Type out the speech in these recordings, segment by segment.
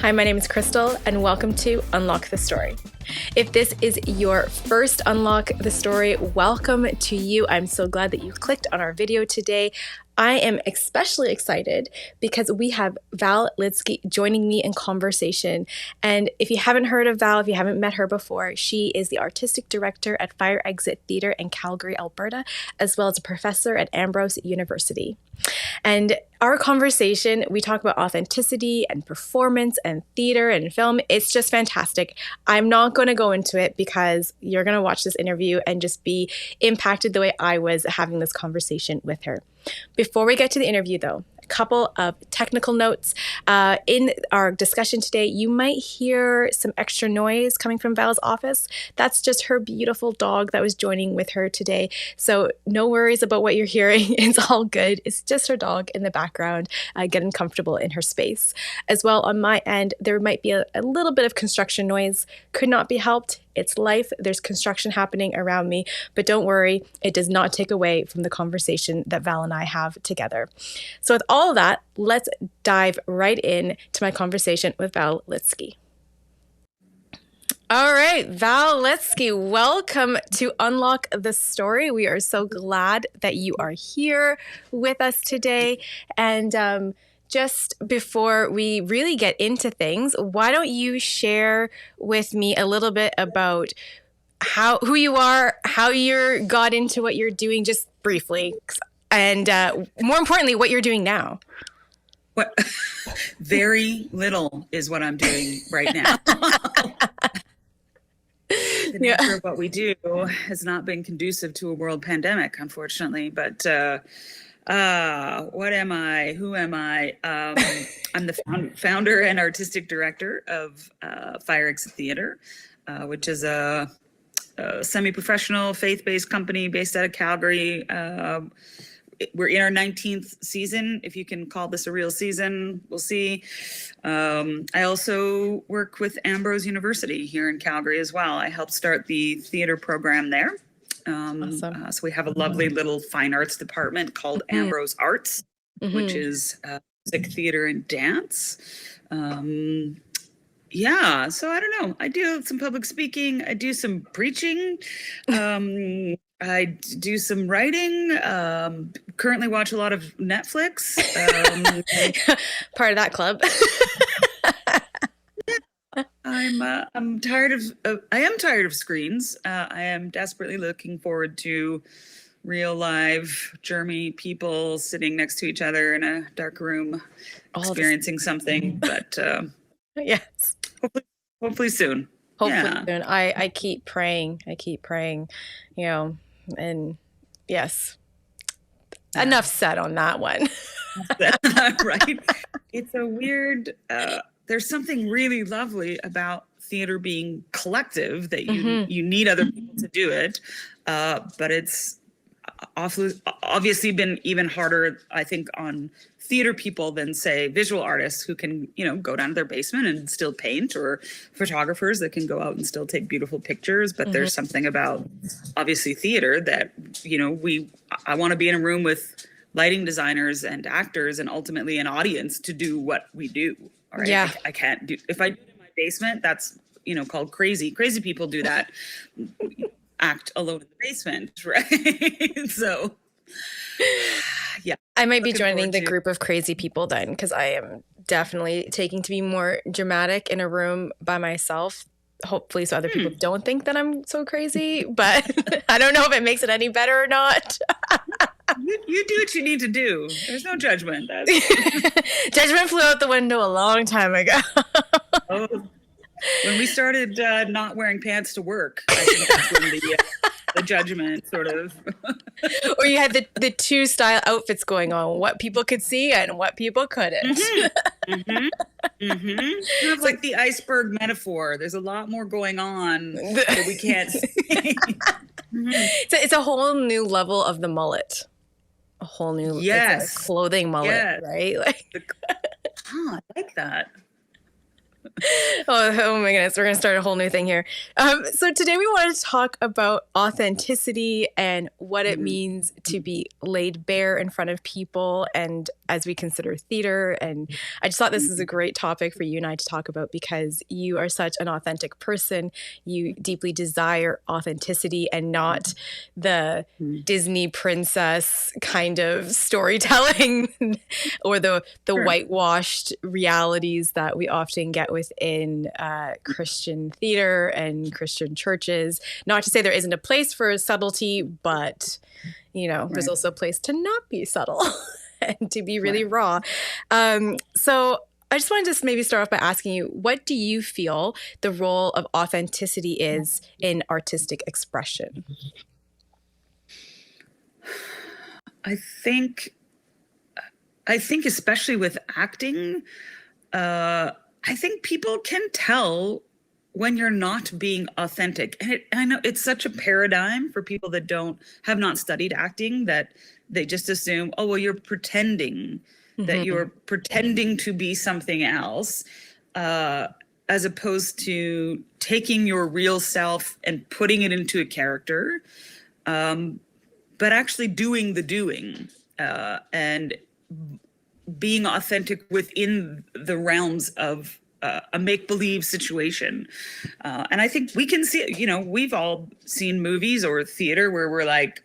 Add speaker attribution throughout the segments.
Speaker 1: Hi, my name is Krystle, and welcome to Unlock the Story. If this is your first Unlock the Story, welcome to you. I'm so glad that you clicked on our video today. I am especially excited because we have Val Lieske joining me in conversation. And if you haven't heard of Val, if you haven't met her before, she is the artistic director at Fire Exit Theatre in Calgary, Alberta, as well as a professor at Ambrose University. And our conversation, we talk about authenticity and performance and theater and film. It's just fantastic. I'm not going to go into it because you're going to watch this interview and just be impacted the way I was having this conversation with her. Before we get to the interview, though, a couple of technical notes. In our discussion today, you might hear some extra noise coming from Val's office. That's just her beautiful dog that was joining with her today. So no worries about what you're hearing. It's all good. It's just her dog in the background getting comfortable in her space. As well, on my end, there might be a little bit of construction noise. Could not be helped. It's life. There's construction happening around me, but don't worry, it does not take away from the conversation that Val and I have together. So with all of that, let's dive right in to my conversation with Val Lieske. All right, Val Lieske, welcome to Unlock the Story. We are so glad that you are here with us today. And just before we really get into things, why don't you share with me a little bit about who you are, how you got into what you're doing, just briefly, and more importantly, what you're doing now.
Speaker 2: What? Very little is what I'm doing right now. The nature of what we do has not been conducive to a world pandemic, unfortunately, but what am I? Who am I? I'm the founder and artistic director of Fire Exit Theatre, which is a semi-professional, faith-based company based out of Calgary. We're in our 19th season, if you can call this a real season. We'll see. I also work with Ambrose University here in Calgary as well. I helped start the theater program there. Awesome. So we have a lovely little fine arts department called Ambrose Arts, which is music, theater, and dance. Yeah, so I don't know. I do some public speaking. I do some preaching. I do some writing. Currently watch a lot of Netflix.
Speaker 1: Part of that club.
Speaker 2: I'm tired of. I am tired of screens. I am desperately looking forward to real live German people sitting next to each other in a dark room, experiencing something. But
Speaker 1: yes,
Speaker 2: hopefully soon.
Speaker 1: Hopefully soon. I keep praying. You know, and yes. Enough said on that one.
Speaker 2: Right. It's a weird. There's something really lovely about theater being collective, that you need other people to do it. But it's obviously been even harder, I think, on theater people than, say, visual artists who can, go down to their basement and still paint, or photographers that can go out and still take beautiful pictures. But there's something about, obviously, theater that, I want to be in a room with lighting designers and actors and ultimately an audience to do what we do. All right.
Speaker 1: Yeah.
Speaker 2: I can't do, if I do it in my basement, that's, called crazy. Crazy people do that, act alone in the basement. Right. So, yeah.
Speaker 1: I might be joining the group of crazy people then, because I am definitely taking to be more dramatic in a room by myself. Hopefully so other people don't think that I'm so crazy, but I don't know if it makes it any better or not.
Speaker 2: You do what you need to do. There's no judgment.
Speaker 1: Judgment flew out the window a long time ago.
Speaker 2: When we started not wearing pants to work, I think that's when the judgment sort of.
Speaker 1: Or you had the two style outfits going on, what people could see and what people couldn't.
Speaker 2: Kind of like the iceberg metaphor. There's a lot more going on that we can't see.
Speaker 1: It's a whole new level of the mullet. A whole new it's a clothing mullet, right?
Speaker 2: I like that.
Speaker 1: Oh my goodness, we're going to start a whole new thing here. So today we wanted to talk about authenticity and what it means to be laid bare in front of people, and as we consider theater. And I just thought this is a great topic for you and I to talk about because you are such an authentic person. You deeply desire authenticity and not the Disney princess kind of storytelling or the whitewashed realities that we often get within Christian theater and Christian churches. Not to say there isn't a place for subtlety, but there's also a place to not be subtle and to be really raw. So I just wanted to maybe start off by asking you, what do you feel the role of authenticity is in artistic expression?
Speaker 2: I think especially with acting, I think people can tell when you're not being authentic. And I know it's such a paradigm for people that have not studied acting, that they just assume, oh, well, you're pretending, that you're pretending to be something else, as opposed to taking your real self and putting it into a character, but actually doing the doing, and being authentic within the realms of a make-believe situation. And I think we can see, we've all seen movies or theater where we're like,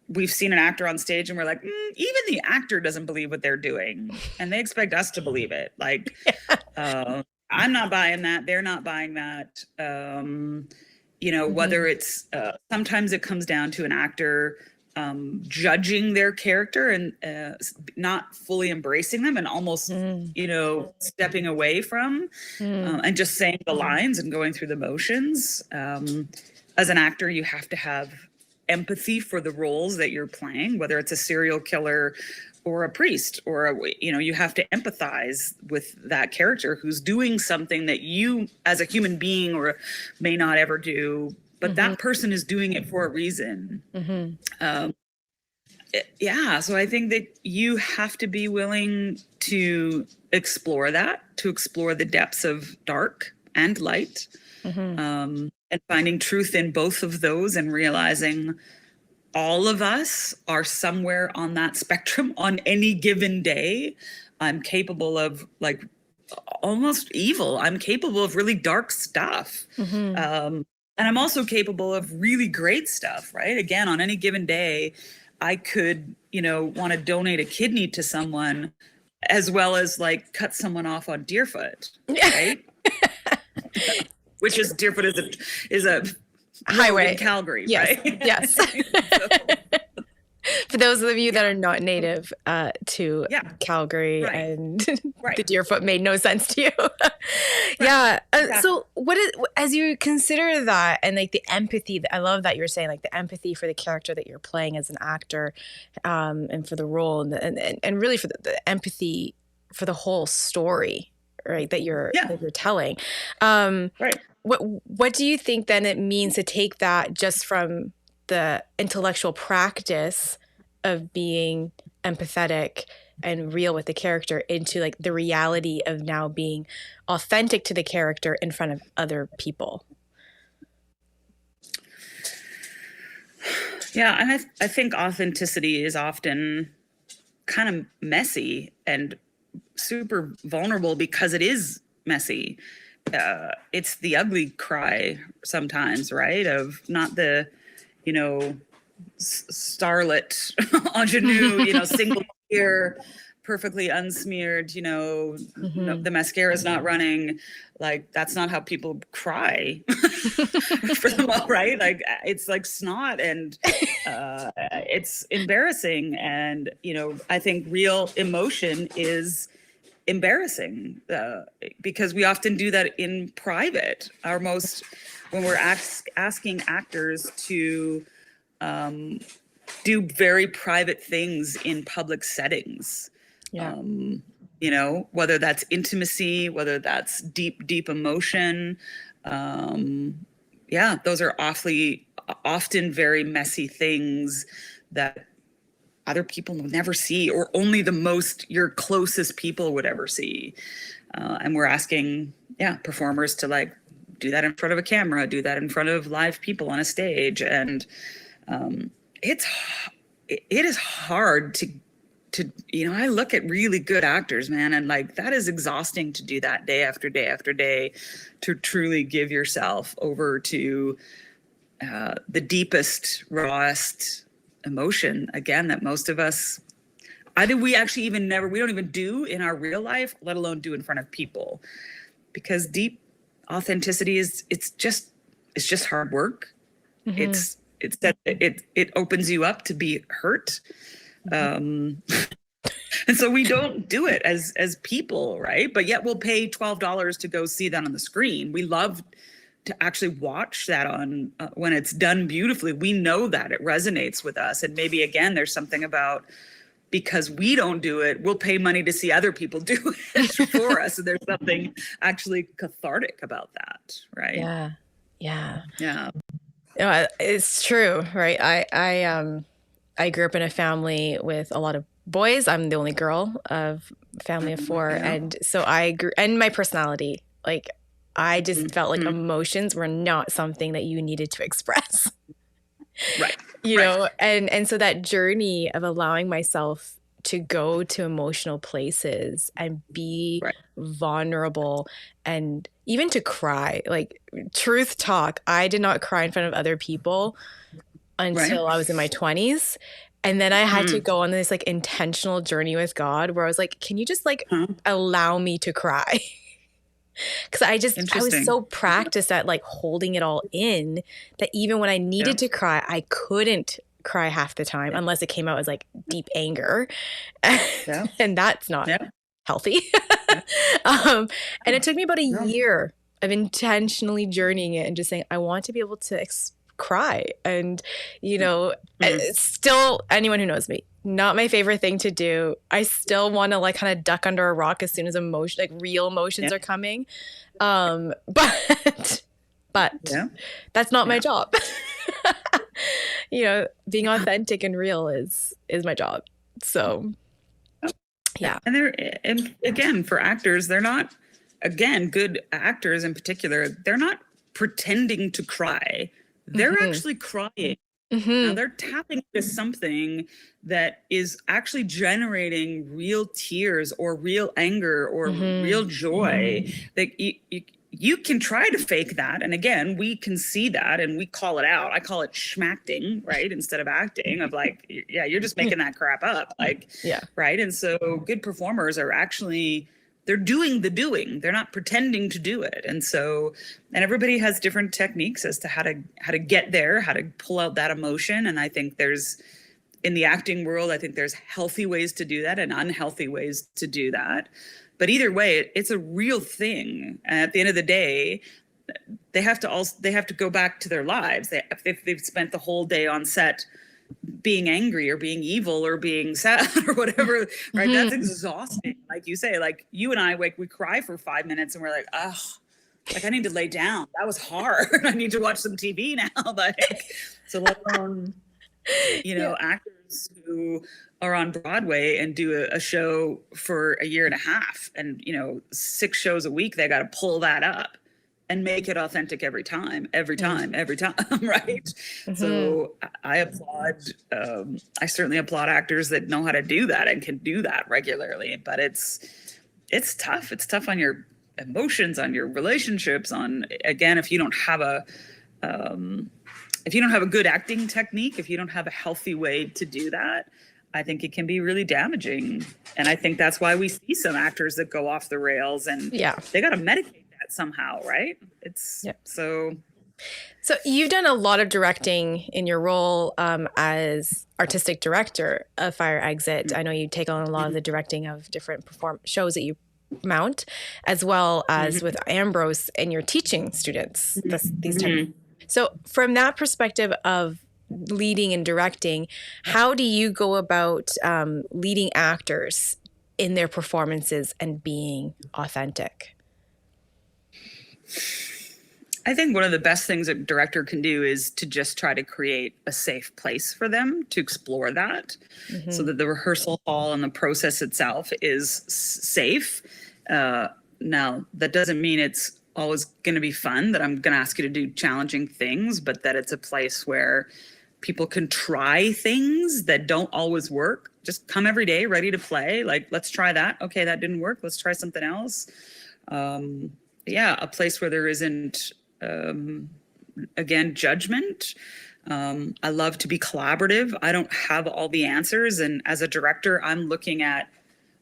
Speaker 2: we've seen an actor on stage and we're like, even the actor doesn't believe what they're doing and they expect us to believe it. Like, I'm not buying that. They're not buying that. Whether it's, sometimes it comes down to an actor judging their character and not fully embracing them and almost, stepping away from and just saying the lines and going through the motions. As an actor, you have to have empathy for the roles that you're playing, whether it's a serial killer or a priest, or you have to empathize with that character who's doing something that you as a human being or may not ever do, but that person is doing it for a reason. So I think that you have to be willing to explore that, to explore the depths of dark and light, and finding truth in both of those, and realizing all of us are somewhere on that spectrum on any given day. I'm capable of like almost evil. I'm capable of really dark stuff. And I'm also capable of really great stuff, right? Again, on any given day, I could, want to donate a kidney to someone as well as like cut someone off on Deerfoot, right? Which is Deerfoot is a
Speaker 1: highway
Speaker 2: in Calgary,
Speaker 1: yes.
Speaker 2: right?
Speaker 1: Yes. For those of you that are not native to Calgary, and the Deerfoot made no sense to you. Exactly. So as you consider that, and like the empathy, I love that you're saying like the empathy for the character that you're playing as an actor, and for the role, and really for the empathy for the whole story, right, that you're telling. What do you think then it means to take that just from the intellectual practice of being empathetic and real with the character into like the reality of now being authentic to the character in front of other people?
Speaker 2: Yeah, and I think authenticity is often kind of messy and super vulnerable because it is messy. It's the ugly cry sometimes, right? Of not the, starlet ingenue, single ear, perfectly unsmeared, no, the mascara is not running. Like, that's not how people cry for the most, right? Like, it's like snot and it's embarrassing. And, I think real emotion is embarrassing because we often do that in private. When we're asking actors to do very private things in public settings, whether that's intimacy, whether that's deep emotion. Those are often very messy things that other people will never see, or only your closest people would ever see. And we're asking, performers to like do that in front of a camera, do that in front of live people on a stage. And it is hard to, I look at really good actors, man, and like that is exhausting to do that day after day after day, to truly give yourself over to the deepest, rawest emotion, again, that most of us either we actually we don't even do in our real life, let alone do in front of people. Because deep authenticity it's just hard work. It opens you up to be hurt. And so we don't do it as people, right? But yet we'll pay $12 to go see that on the screen. We love to actually watch that on when it's done beautifully. We know that it resonates with us. And maybe again, there's something about, because we don't do it, we'll pay money to see other people do it for us. So there's something actually cathartic about that, right?
Speaker 1: Yeah. It's true, right? I grew up in a family with a lot of boys. I'm the only girl of a family of four.
Speaker 2: Yeah.
Speaker 1: And so I grew, and my personality, like I just felt like emotions were not something that you needed to express.
Speaker 2: Right.
Speaker 1: You know, and so that journey of allowing myself to go to emotional places and be vulnerable and even to cry, like truth talk. I did not cry in front of other people until I was in my 20s. And then I had to go on this like intentional journey with God where I was like, can you just like allow me to cry? Because I was so practiced at like holding it all in that even when I needed to cry, I couldn't cry half the time unless it came out as like deep anger. And that's not healthy. And it took me about a year of intentionally journeying it and just saying, I want to be able to cry. And, you know, still, anyone who knows me, not my favorite thing to do. I still want to like kind of duck under a rock as soon as real emotions are coming. But that's not my job. You know, being authentic and real is my job. So, yeah.
Speaker 2: And again, for actors, they're not, again, good actors in particular, they're not pretending to cry. They're actually crying. Now they're tapping into something that is actually generating real tears or real anger or real joy. That you can try to fake that. And again, we can see that and we call it out. I call it schmacting, right? Instead of acting, of like, you're just making that crap up. Like, right. And so good performers are actually, they're doing the doing. They're not pretending to do it. And so, and everybody has different techniques as to how to get there, how to pull out that emotion. And I think there's, in the acting world, I think there's healthy ways to do that and unhealthy ways to do that. But either way, it's a real thing. And at the end of the day, they have to go back to their lives. If they've spent the whole day on set being angry or being evil or being sad or whatever, right? That's exhausting. Like you say, like you and I, like we cry for 5 minutes and we're like, oh, like I need to lay down. That was hard. I need to watch some TV now. Like, so let alone, actors who are on Broadway and do a show for a year and a half and, 6 shows a week, they got to pull that up and make it authentic every time, right? So I applaud, I certainly applaud actors that know how to do that and can do that regularly, but it's tough. It's tough on your emotions, on your relationships, on, again, if you don't have a good acting technique, if you don't have a healthy way to do that, I think it can be really damaging. And I think that's why we see some actors that go off the rails and they got to medicate that somehow, right? So you've done a lot of directing in your role as artistic director of Fire Exit. I know you take on a lot of the directing of different shows that you mount, as well as with Ambrose and your teaching students. These types. So from that perspective of leading and directing, how do you go about leading actors in their performances and being authentic? I think one of the best things a director can do is to just try to create a safe place for them to explore that, so that the rehearsal hall and the process itself is safe. Now, that doesn't mean it's always going to be fun, that I'm going to ask you to do challenging things, but that it's a place where people can try things that don't always work. Just come every day ready to play. Like, let's try that. Okay, that didn't work. Let's try something else. A place where there isn't, again, judgment. I love to be collaborative. I don't have all the answers. And as a director, I'm looking at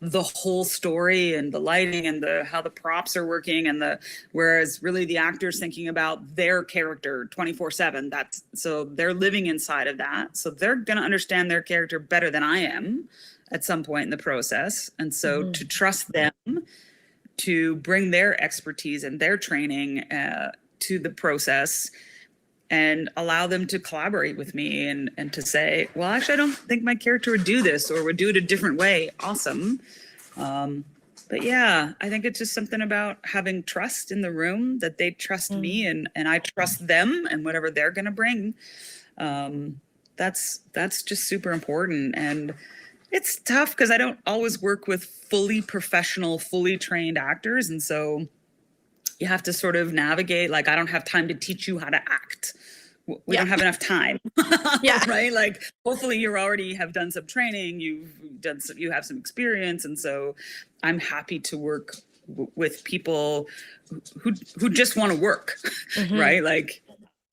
Speaker 2: the whole story and the lighting and how the props are working, and whereas really the actor's thinking about their character 24/7. So they're living inside of that. So they're going to understand their character better than I am at some point in the process. And so to trust them to bring their expertise and their training to the process, and allow them to collaborate with me and to say, well, actually, I don't think my character would do this, or would do it a different way. Awesome. But yeah, I think it's just something about having trust in the room, that they trust me and I trust them and whatever they're going to bring. That's just super important. And it's tough because I don't always work with fully professional, fully trained actors. And so you have to sort of navigate, like, I don't have time to teach you how to act. We don't have enough time. Right? Like, hopefully you already have done some training, you have some experience. And so I'm happy to work with people who just want to work, right? Like,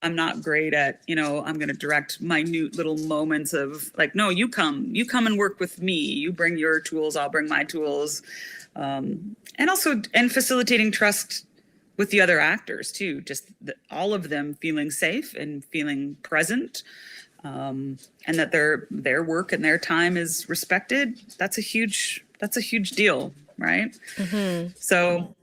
Speaker 2: I'm not great at, I'm going to direct minute little moments of like, no, you come and work with me. You bring your tools, I'll bring my tools. And facilitating trust with the other actors too, just all of them feeling safe and feeling present, and that their work and their time is respected. That's a huge deal, right? So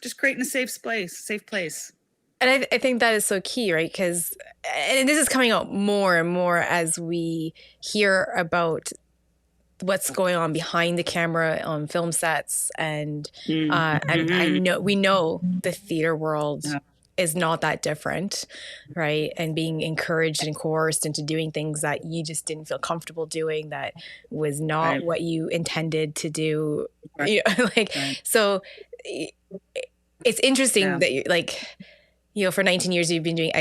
Speaker 2: just creating a safe place.
Speaker 1: And I think that is so key, right? Because, and this is coming out more and more as we hear about what's going on behind the camera on film sets, and we know the theater world is not that different, right? And being encouraged and coerced into doing things that you just didn't feel comfortable doing, that was not what you intended to do. So it's interesting that you for 19 years you've been doing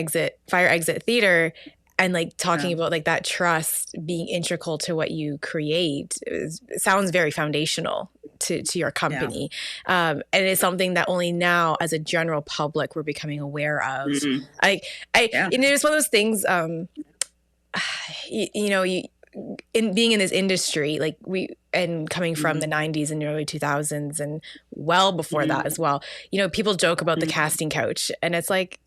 Speaker 1: fire exit theater. And like talking about like that trust being integral to what you create, it sounds very foundational to your company. And it's something that only now as a general public we're becoming aware of. It's one of those things, in being in this industry, like coming from the 90s and early 2000s and well before that as well, people joke about the casting couch, and it's like,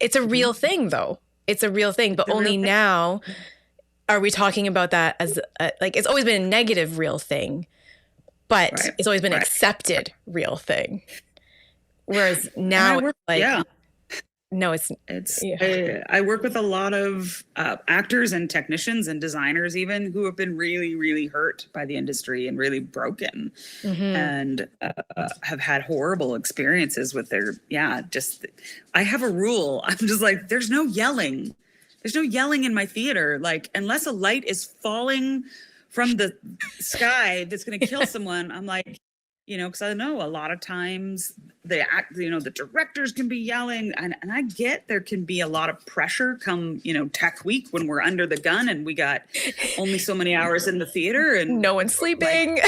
Speaker 1: it's a real thing though. It's a real thing, but only now are we talking about that as it's always been a negative real thing, but it's always been accepted real thing. Whereas now, no,
Speaker 2: I work with a lot of actors and technicians and designers even who have been really, really hurt by the industry and really broken, and have had horrible experiences with I have a rule. I'm just like, there's no yelling. There's no yelling in my theater. Like, unless a light is falling from the sky that's going to kill someone, I'm like, because I know a lot of times the directors can be yelling, and I get there can be a lot of pressure come, tech week when we're under the gun and we got only so many hours in the theater and
Speaker 1: no one's sleeping.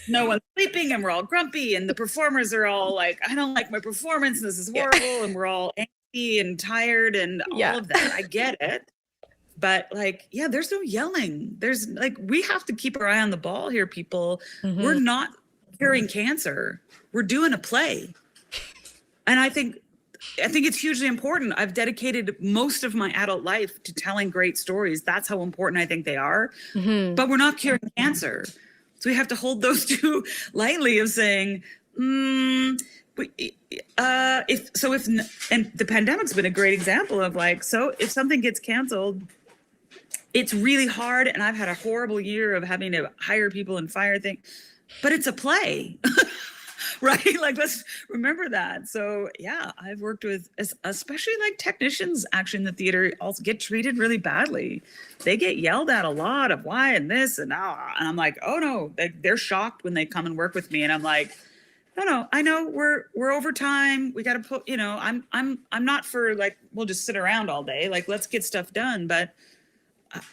Speaker 2: No one's sleeping and we're all grumpy and the performers are all like, I don't like my performance, this is horrible, and we're all angry and tired and all of that. I get it. But there's no yelling. There's we have to keep our eye on the ball here, people. We're not curing cancer. We're doing a play. And I think it's hugely important. I've dedicated most of my adult life to telling great stories. That's how important I think they are. But we're not curing cancer. So we have to hold those two lightly of saying, and the pandemic's been a great example of so if something gets canceled, it's really hard. And I've had a horrible year of having to hire people and fire things. But it's a play, right? Let's remember that. So I've worked with, especially technicians actually in the theater, also get treated really badly. They get yelled at a lot of why and this and now. And I'm like, oh no, they're shocked when they come and work with me. And I'm like, No, I know we're over time. We got to put, I'm not for like, we'll just sit around all day. Like, let's get stuff done. But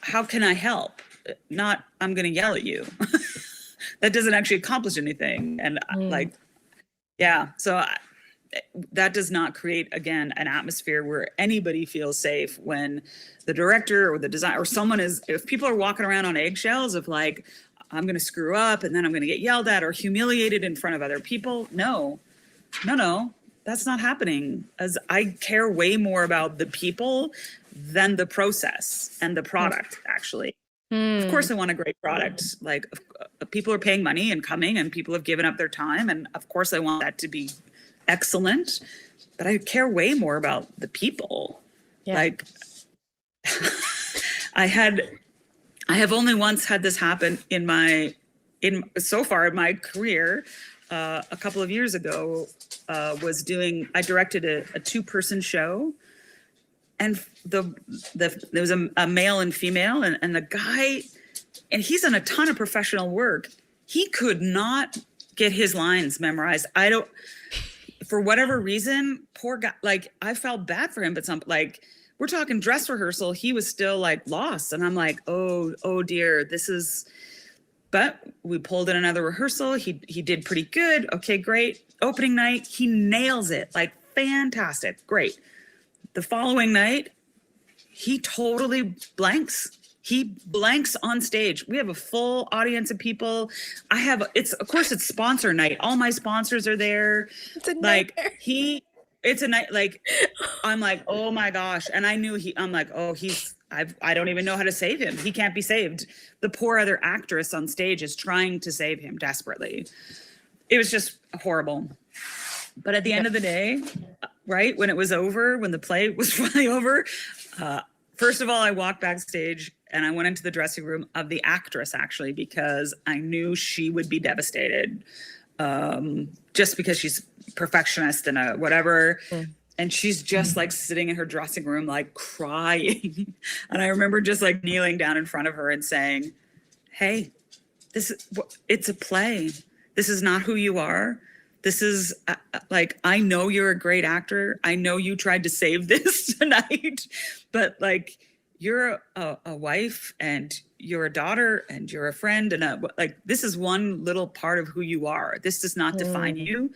Speaker 2: how can I help? Not, I'm going to yell at you. That doesn't actually accomplish anything. And like, yeah. So that does not create, again, an atmosphere where anybody feels safe when the director or the designer or someone is, if people are walking around on eggshells of like, I'm going to screw up and then I'm going to get yelled at or humiliated in front of other people. No, that's not happening. As I care way more about the people than the process and the product, actually. Of course, I want a great product. Like, people are paying money and coming, and people have given up their time. And of course, I want that to be excellent. But I care way more about the people. Yeah. Like, I have only once had this happen so far in my career. A couple of years ago, I directed a 2-person show. And there was a male and female, and the guy, and he's done a ton of professional work. He could not get his lines memorized. For whatever reason, poor guy, like, I felt bad for him, but we're talking dress rehearsal, he was still like lost. And I'm like, oh dear, but we pulled in another rehearsal. He did pretty good. Okay, great. Opening night, he nails it. Like, fantastic, great. The following night, he totally blanks. He blanks on stage. We have a full audience of people. Of course it's sponsor night. All my sponsors are there.
Speaker 1: It's a nightmare.
Speaker 2: It's a night, like, I'm like, oh my gosh. And I knew I'm like, oh, I don't even know how to save him. He can't be saved. The poor other actress on stage is trying to save him desperately. It was just horrible. But at the end of the day, right, when it was over, when the play was finally over, first of all, I walked backstage and I went into the dressing room of the actress, actually, because I knew she would be devastated, just because she's perfectionist and whatever. And she's just like sitting in her dressing room, like crying. And I remember just like kneeling down in front of her and saying, hey, it's a play. This is not who you are. This is like, I know you're a great actor. I know you tried to save this tonight, but like, you're a wife and you're a daughter and you're a friend. And like, this is one little part of who you are. This does not define you.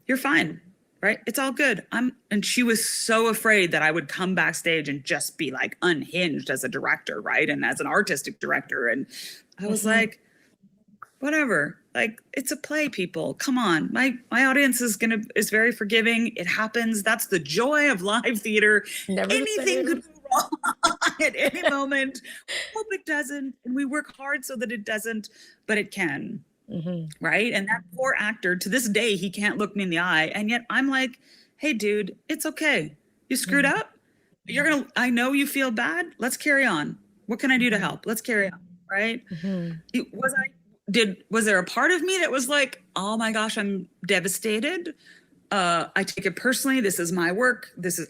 Speaker 2: You're fine, right? It's all good. And she was so afraid that I would come backstage and just be like unhinged as a director, right? And as an artistic director. And I was like, whatever, like, it's a play, people. Come on. My audience is very forgiving. It happens. That's the joy of live theater. Anything could go wrong at any moment. Hope it doesn't. And we work hard so that it doesn't, but it can. Right. And that poor actor, to this day, he can't look me in the eye. And yet I'm like, hey, dude, it's okay. You screwed up. I know you feel bad. Let's carry on. What can I do to help? Let's carry on. Right. Was there a part of me that was like, oh my gosh, I'm devastated. I take it personally. This is my work. This is,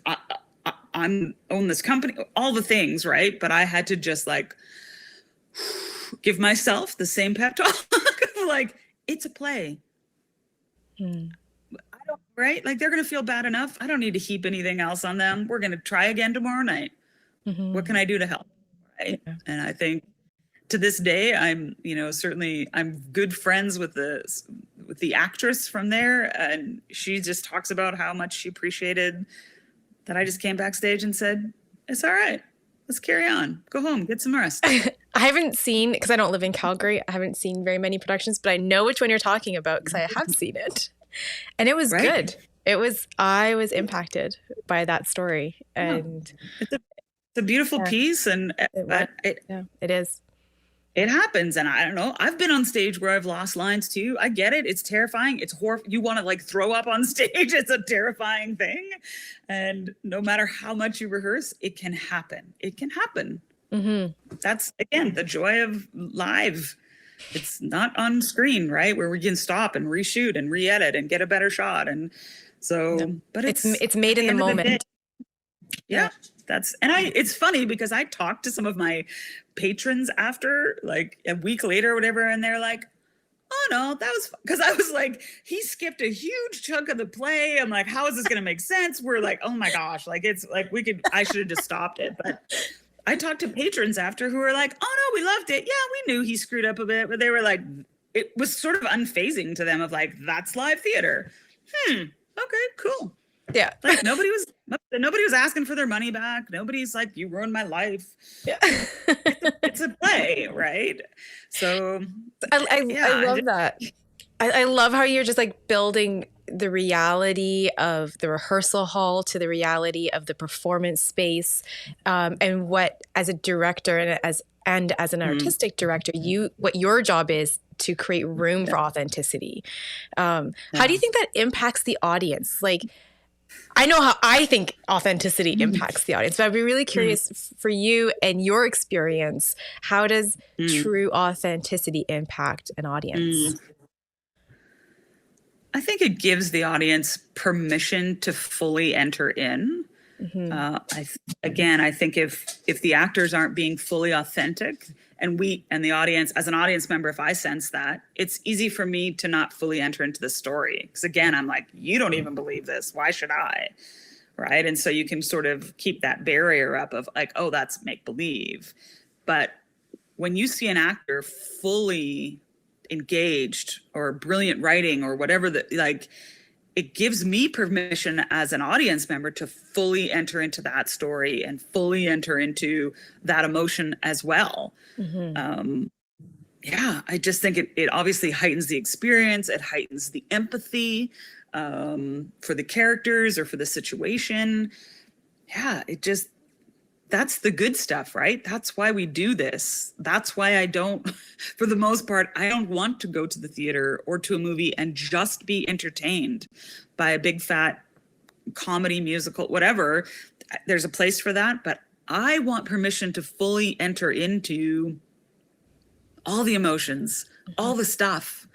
Speaker 2: I'm own this company, all the things, right? But I had to just like give myself the same pep talk. Like, it's a play. Right? Like, they're going to feel bad enough. I don't need to heap anything else on them. We're going to try again tomorrow night. What can I do to help? Right. Yeah. And I think, to this day, I'm good friends with the actress from there, and she just talks about how much she appreciated that I just came backstage and said, it's all right. Let's carry on. Go home. Get some rest.
Speaker 1: I haven't seen, because I don't live in Calgary, I haven't seen very many productions, but I know which one you're talking about because I have seen it. And it was good. I was impacted by that story. And
Speaker 2: it's a beautiful piece. And
Speaker 1: it is.
Speaker 2: It happens. And I don't know, I've been on stage where I've lost lines too. I get it. It's terrifying. It's horrible. You want to like throw up on stage. It's a terrifying thing. And no matter how much you rehearse, it can happen. It can happen. That's, again, the joy of live. It's not on screen, right? Where we can stop and reshoot and re-edit and get a better shot. And so, but it's
Speaker 1: made in the moment.
Speaker 2: Yeah. It's funny because I talked to some of my patrons after, like a week later or whatever, and they're like, oh no, that was, because I was like, he skipped a huge chunk of the play. I'm like, how is this going to make sense? We're like, oh my gosh, like it's like I should have just stopped it. But I talked to patrons after who were like, oh no, we loved it. Yeah, we knew he screwed up a bit, but they were like, it was sort of unfazing to them of like, that's live theater. Okay, cool.
Speaker 1: Yeah.
Speaker 2: Like nobody was asking for their money back. Nobody's like, you ruined my life.
Speaker 1: Yeah.
Speaker 2: It's a play, right? So
Speaker 1: I love that. I love how you're just like building the reality of the rehearsal hall to the reality of the performance space, and what, as a director and as an artistic director, what your job is to create room for authenticity. How do you think that impacts the audience? Like, I know how I think authenticity impacts the audience, but I'd be really curious for you and your experience. How does true authenticity impact an audience?
Speaker 2: I think it gives the audience permission to fully enter in. I think if the actors aren't being fully authentic, and the audience, as an audience member, if I sense that, it's easy for me to not fully enter into the story. Because again, I'm like, you don't even believe this. Why should I? Right. And so you can sort of keep that barrier up of like, oh, that's make believe. But when you see an actor fully engaged or brilliant writing or whatever, it gives me permission as an audience member to fully enter into that story and fully enter into that emotion as well. I just think it obviously heightens the experience. It heightens the empathy for the characters or for the situation. That's the good stuff, right? That's why we do this. That's why for the most part, I don't want to go to the theater or to a movie and just be entertained by a big fat comedy, musical, whatever. There's a place for that, but I want permission to fully enter into all the emotions, all the stuff,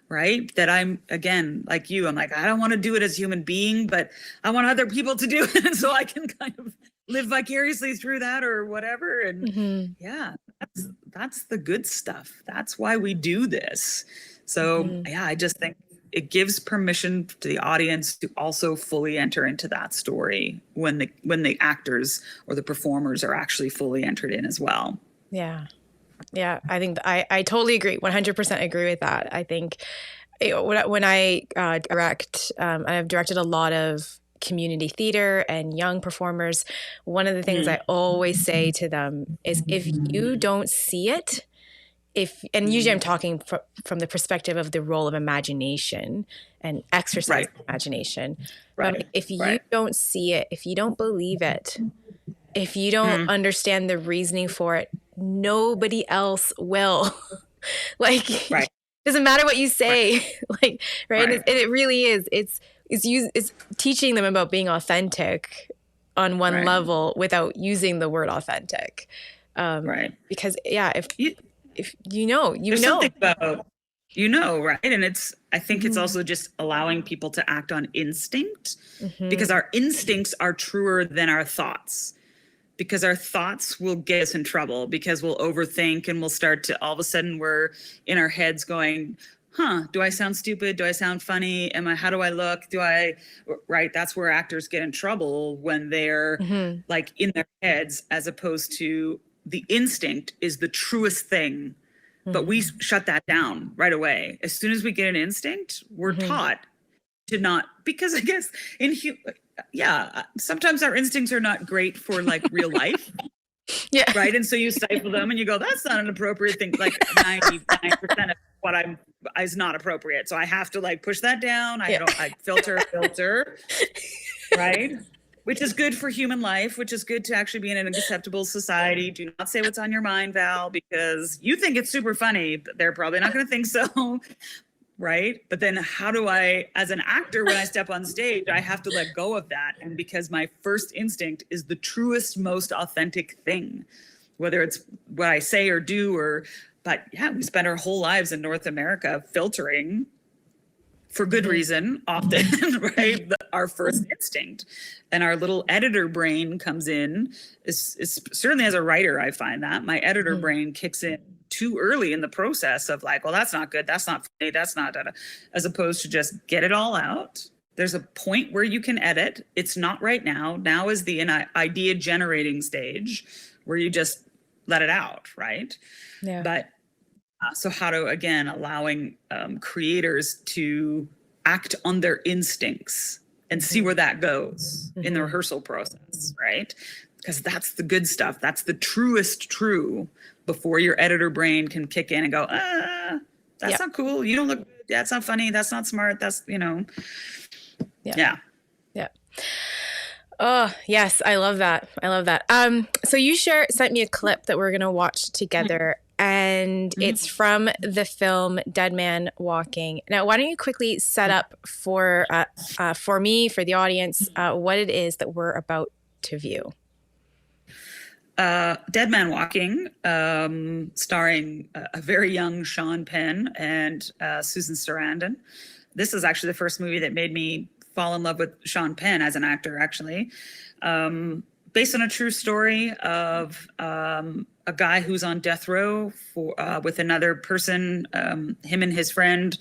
Speaker 2: right? That I'm, again, like you, I'm like, I don't want to do it as a human being, but I want other people to do it so I can kind of live vicariously through that or whatever. And that's the good stuff. That's why we do this. So I just think it gives permission to the audience to also fully enter into that story when the actors or the performers are actually fully entered in as well.
Speaker 1: Yeah. I think I totally agree. 100% agree with that. I think when I direct, I've directed a lot of community theater and young performers. One of the things I always say to them is, if you don't see it, and usually I'm talking from the perspective of the role of imagination and exercise imagination. But if you don't see it, if you don't believe it, if you don't understand the reasoning for it, nobody else will. Doesn't matter what you say. And it really is. It's teaching them about being authentic on one level without using the word authentic. Because if you know,
Speaker 2: there's something about, right? And I think it's also just allowing people to act on instinct, because our instincts are truer than our thoughts. Because our thoughts will get us in trouble, because we'll overthink and we'll start to, all of a sudden we're in our heads going, do I sound stupid? Do I sound funny? How do I look? Right? That's where actors get in trouble, when they're like in their heads, as opposed to the instinct is the truest thing. But we shut that down right away. As soon as we get an instinct, we're taught to not, because I guess sometimes our instincts are not great for like real life. Right. And so you stifle them and you go, that's not an appropriate thing. Like 99% of what is not appropriate. So I have to like push that down. I filter, right. Which is good for human life, which is good to actually be in an acceptable society. Do not say what's on your mind, Val, because you think it's super funny. They're probably not going to think so. Right. But then how do I, as an actor, when I step on stage, I have to let go of that. And because my first instinct is the truest, most authentic thing, whether it's what I say or do, but we spend our whole lives in North America filtering for good reason, often, right? Our first instinct, and our little editor brain comes in. Is certainly, as a writer, I find that my editor brain kicks in too early in the process of like, well, that's not good, that's not funny, that's not da-da, as opposed to just get it all out. There's a point where you can edit. It's not right now. Now is the idea generating stage where you just let it out, right?
Speaker 1: Yeah.
Speaker 2: But so how to, again, allowing creators to act on their instincts and see where that goes in the rehearsal process, right? Because that's the good stuff. That's the truest true before your editor brain can kick in and go, that's not cool. You don't look good. That's not funny. That's not smart. That's, Yeah.
Speaker 1: Oh, yes. I love that. So you sent me a clip that we're going to watch together, and it's from the film Dead Man Walking. Now, why don't you quickly set up for me, for the audience, what it is that we're about to view?
Speaker 2: Dead Man Walking, starring a very young Sean Penn and Susan Sarandon. This is actually the first movie that made me fall in love with Sean Penn as an actor, actually. Based on a true story of a guy who's on death row with another person, him and his friend.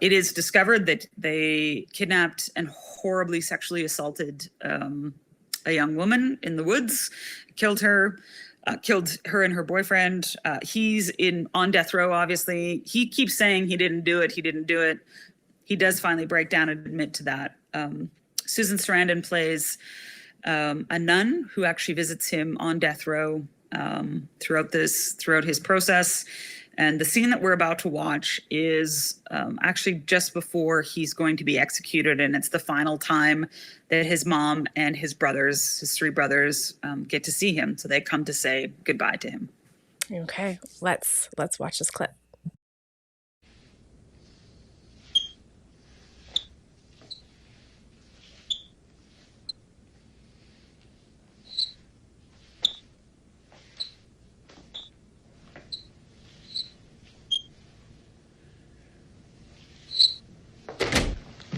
Speaker 2: It is discovered that they kidnapped and horribly sexually assaulted a young woman in the woods, killed her and her boyfriend. He's on death row, obviously. He keeps saying he didn't do it. He does finally break down and admit to that. Susan Sarandon plays a nun who actually visits him on death row throughout his process. And the scene that we're about to watch is actually just before he's going to be executed, and it's the final time that his mom and his three brothers, get to see him. So they come to say goodbye to him.
Speaker 1: Okay, let's watch this clip.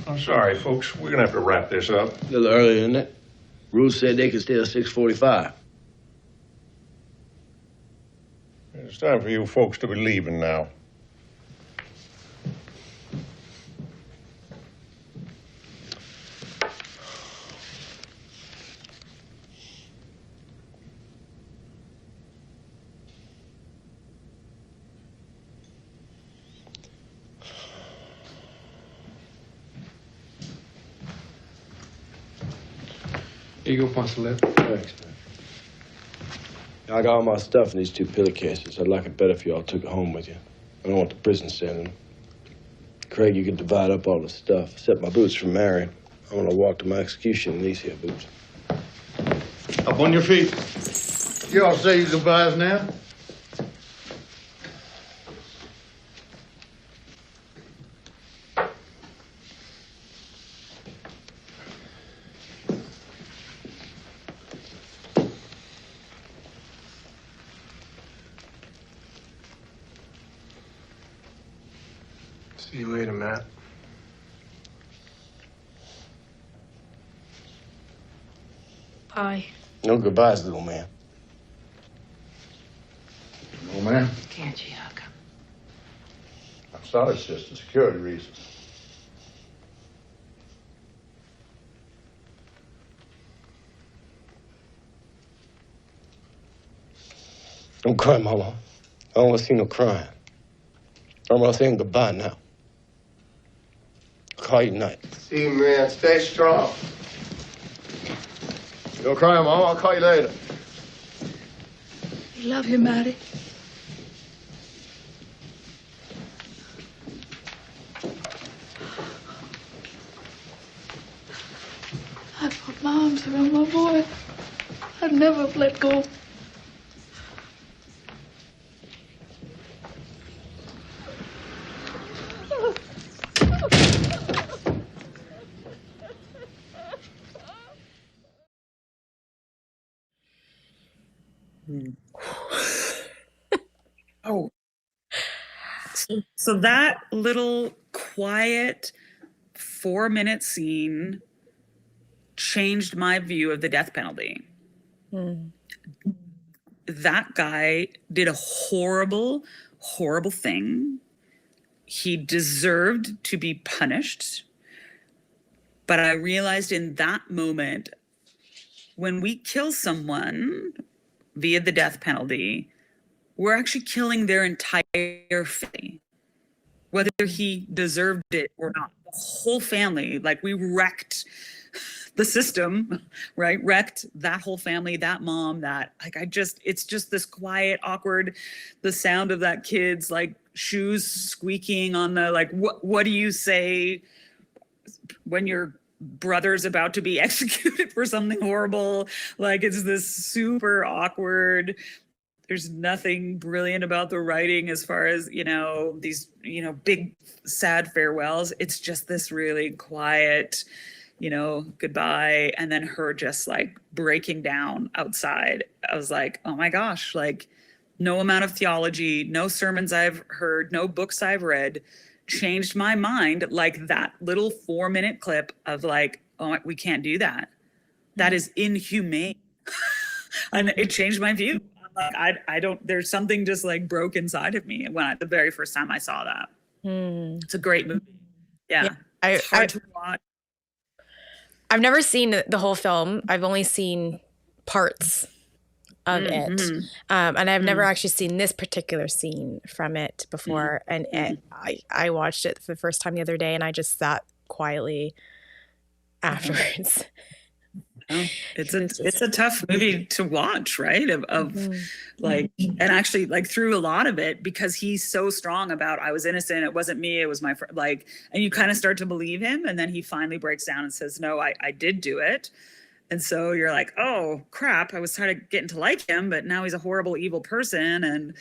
Speaker 3: I'm sorry, folks. We're gonna have to wrap this up.
Speaker 4: A little earlier than that. Rules said they could stay at 6:45.
Speaker 3: It's time for you folks to be leaving now.
Speaker 5: Here you go, Consulate.
Speaker 4: Thanks, man. I got all my stuff in these 2 pillow cases. I'd like it better if you all took it home with you. I don't want the prison sending them. Craig, you can divide up all the stuff. Except my boots for Mary. I want to walk to my execution in these here boots.
Speaker 3: Up on your feet.
Speaker 5: You all say your goodbyes now?
Speaker 3: See you later, Matt.
Speaker 6: Bye.
Speaker 4: No goodbyes, little man.
Speaker 3: Oh, man.
Speaker 6: Can't you hug him?
Speaker 3: I'm sorry, sister. Security reasons.
Speaker 4: Don't cry, Mama. I don't want to see no crying. I'm going to say goodbye now. I'll call you tonight.
Speaker 3: See you, man. Stay strong. Don't cry, Mama. I'll call you later.
Speaker 6: You love him, Maddie. I put my arms around my boy. I'd never have let go.
Speaker 2: Oh. So that little quiet 4-minute scene changed my view of the death penalty. that guy did a horrible, horrible thing. He deserved to be punished. But I realized in that moment, when we kill someone via the death penalty, we're actually killing their entire family, whether he deserved it or not. The whole family, like we wrecked the system, right? Wrecked that whole family, that mom, that like it's just this quiet, awkward, the sound of that kid's like shoes squeaking on the like what do you say when your brother's about to be executed for something horrible? Like it's this super awkward. There's nothing brilliant about the writing as far as, these, big sad farewells. It's just this really quiet, goodbye. And then her just like breaking down outside. I was like, oh my gosh, like no amount of theology, no sermons I've heard, no books I've read changed my mind like that little 4-minute clip of like, oh, we can't do that. That is inhumane. And it changed my view. Like, I don't, there's something just like broke inside of me the very first time I saw that. It's a great movie. Yeah. It's hard to watch.
Speaker 1: I've never seen the whole film. I've only seen parts of it. And I've never actually seen this particular scene from it before. And I watched it for the first time the other day and I just sat quietly afterwards.
Speaker 2: Oh, it's a tough movie to watch, right? Of like, and actually like through a lot of it, because he's so strong about, I was innocent. It wasn't me. It was my friend. Like, and you kind of start to believe him. And then he finally breaks down and says, no, I did do it. And so you're like, oh crap. I was trying to get to like him, but now he's a horrible, evil person. And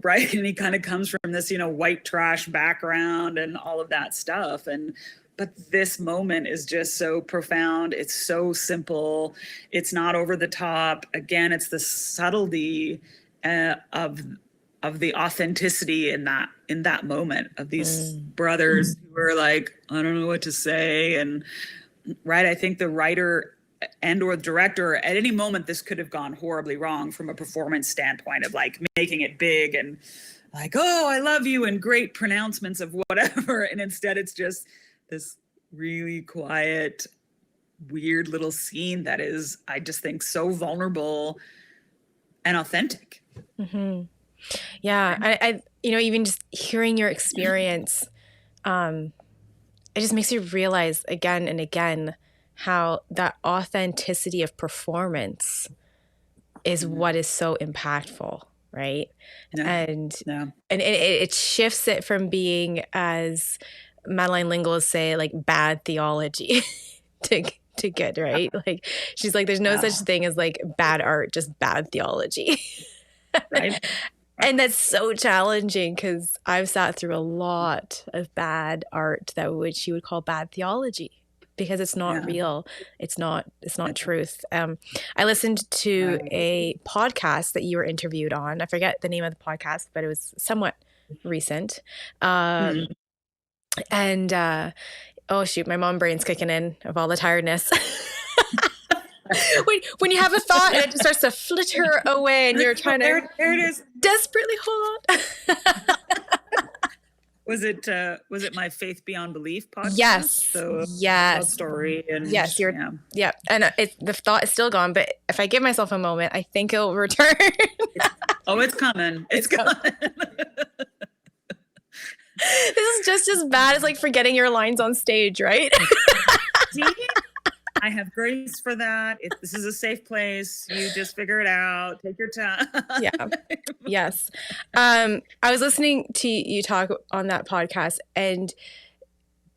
Speaker 2: right. And he kind of comes from this, white trash background and all of that stuff. But this moment is just so profound. It's so simple. It's not over the top. Again, it's the subtlety of the authenticity in that moment of these brothers who are like, I don't know what to say. And right, I think the writer and or the director, at any moment, this could have gone horribly wrong from a performance standpoint of like making it big and like, oh, I love you, and great pronouncements of whatever. And instead it's just this really quiet, weird little scene that is, I just think, so vulnerable and authentic.
Speaker 1: Yeah. I even just hearing your experience, it just makes you realize again and again how that authenticity of performance is what is so impactful, right? And it shifts it from being, as Madeleine L'Engle say, like bad theology to good, right? Like she's like, there's no such thing as like bad art, just bad theology.
Speaker 2: Right.
Speaker 1: And that's so challenging because I've sat through a lot of bad art which you would call bad theology because it's not real. It's not truth. I listened to a podcast that you were interviewed on. I forget the name of the podcast, but it was somewhat recent. And oh shoot, my mom brain's kicking in of all the tiredness. when you have a thought and it just starts to flitter away and you're trying to
Speaker 2: there it is.
Speaker 1: Desperately hold on.
Speaker 2: Was it my Faith Beyond Belief podcast?
Speaker 1: Yes.
Speaker 2: So
Speaker 1: yes.
Speaker 2: Story and
Speaker 1: yes, yeah. And the thought is still gone, but if I give myself a moment, I think it'll return.
Speaker 2: It's coming. It's coming.
Speaker 1: This is just as bad as like forgetting your lines on stage, right?
Speaker 2: See? I have grace for that. This is a safe place. You just figure it out. Take your time.
Speaker 1: Yeah. Yes. I was listening to you talk on that podcast, and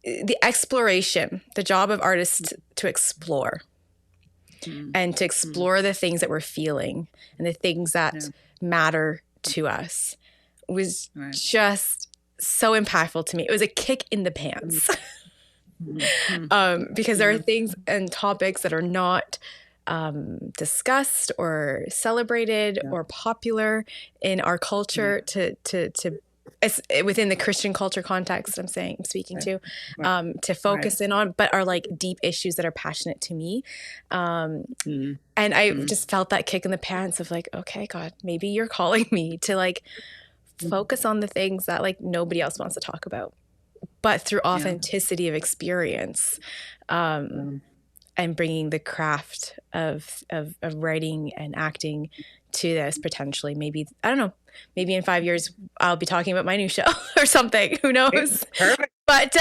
Speaker 1: the exploration, the job of artists to explore and to explore the things that we're feeling and the things that matter to us was just so impactful to me. It was a kick in the pants. Because there are things and topics that are not discussed or celebrated or popular in our culture to it's within the Christian culture context I'm speaking to focus
Speaker 2: Right.
Speaker 1: in on, but are like deep issues that are passionate to me. And I just felt that kick in the pants of like, okay, God, maybe you're calling me to like focus on the things that like nobody else wants to talk about, but through authenticity of experience, and bringing the craft of writing and acting to this potentially. Maybe, I don't know, maybe in 5 years I'll be talking about my new show or something. Who knows?
Speaker 2: Perfect.
Speaker 1: But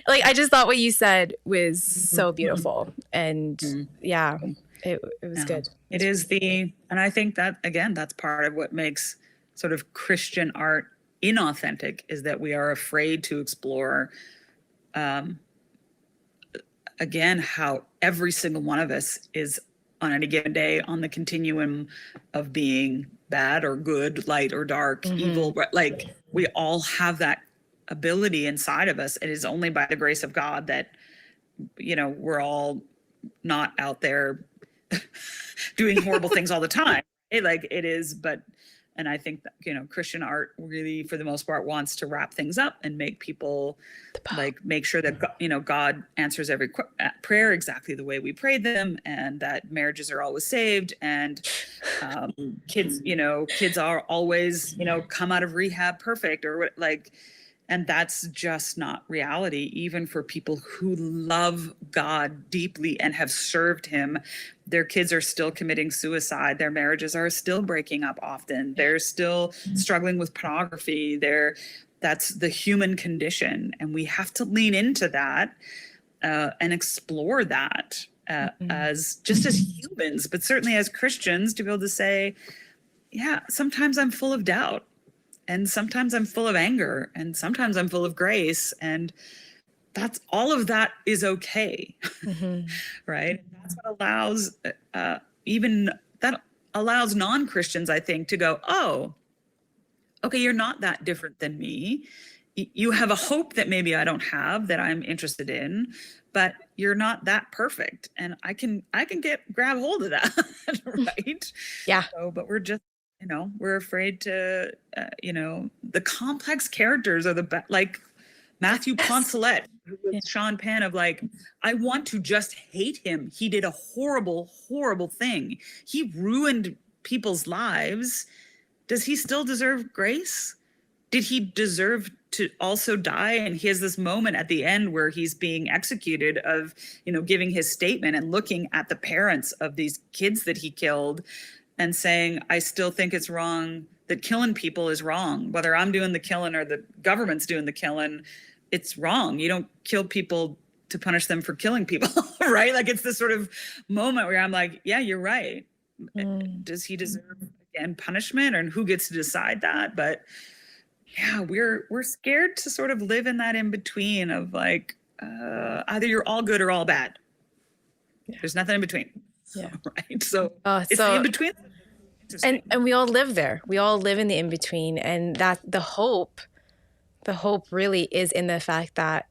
Speaker 1: like, I just thought what you said was so beautiful. And it was good.
Speaker 2: It is and I think that, again, that's part of what makes sort of Christian art inauthentic, is that we are afraid to explore, again, how every single one of us is on any given day on the continuum of being bad or good, light or dark, evil. Like, we all have that ability inside of us. It is only by the grace of God that, we're all not out there doing horrible things all the time. And I think that, Christian art really, for the most part, wants to wrap things up and make people make sure that, God answers every prayer exactly the way we prayed them, and that marriages are always saved, and kids are always, come out of rehab perfect, or and that's just not reality. Even for people who love God deeply and have served him, their kids are still committing suicide. Their marriages are still breaking up often. They're still struggling with pornography. That's the human condition. And we have to lean into that and explore that as humans, but certainly as Christians, to be able to say, yeah, sometimes I'm full of doubt. And sometimes I'm full of anger, and sometimes I'm full of grace, and that's all of that is okay, right? That's what allows allows non-Christians, I think, to go, oh, okay, you're not that different than me. You have a hope that maybe I don't have, that I'm interested in, but you're not that perfect, and I can grab hold of that, right?
Speaker 1: Yeah.
Speaker 2: So, but we're just, we're afraid to, the complex characters are like Matthew Poncelet, who was Sean Penn, of like, I want to just hate him. He did a horrible, horrible thing. He ruined people's lives. Does he still deserve grace? Did he deserve to also die? And he has this moment at the end where he's being executed of, giving his statement and looking at the parents of these kids that he killed and saying, I still think it's wrong, that killing people is wrong. Whether I'm doing the killing or the government's doing the killing, it's wrong. You don't kill people to punish them for killing people, right? Like, it's this sort of moment where I'm like, yeah, you're right. Does he deserve, again, punishment, and who gets to decide that? But yeah, we're scared to sort of live in that in between of like, either you're all good or all bad. Yeah. There's nothing in between.
Speaker 1: Yeah.
Speaker 2: Right. So it's the in between.
Speaker 1: And we all live there. We all live in the in between, and that the hope really is in the fact that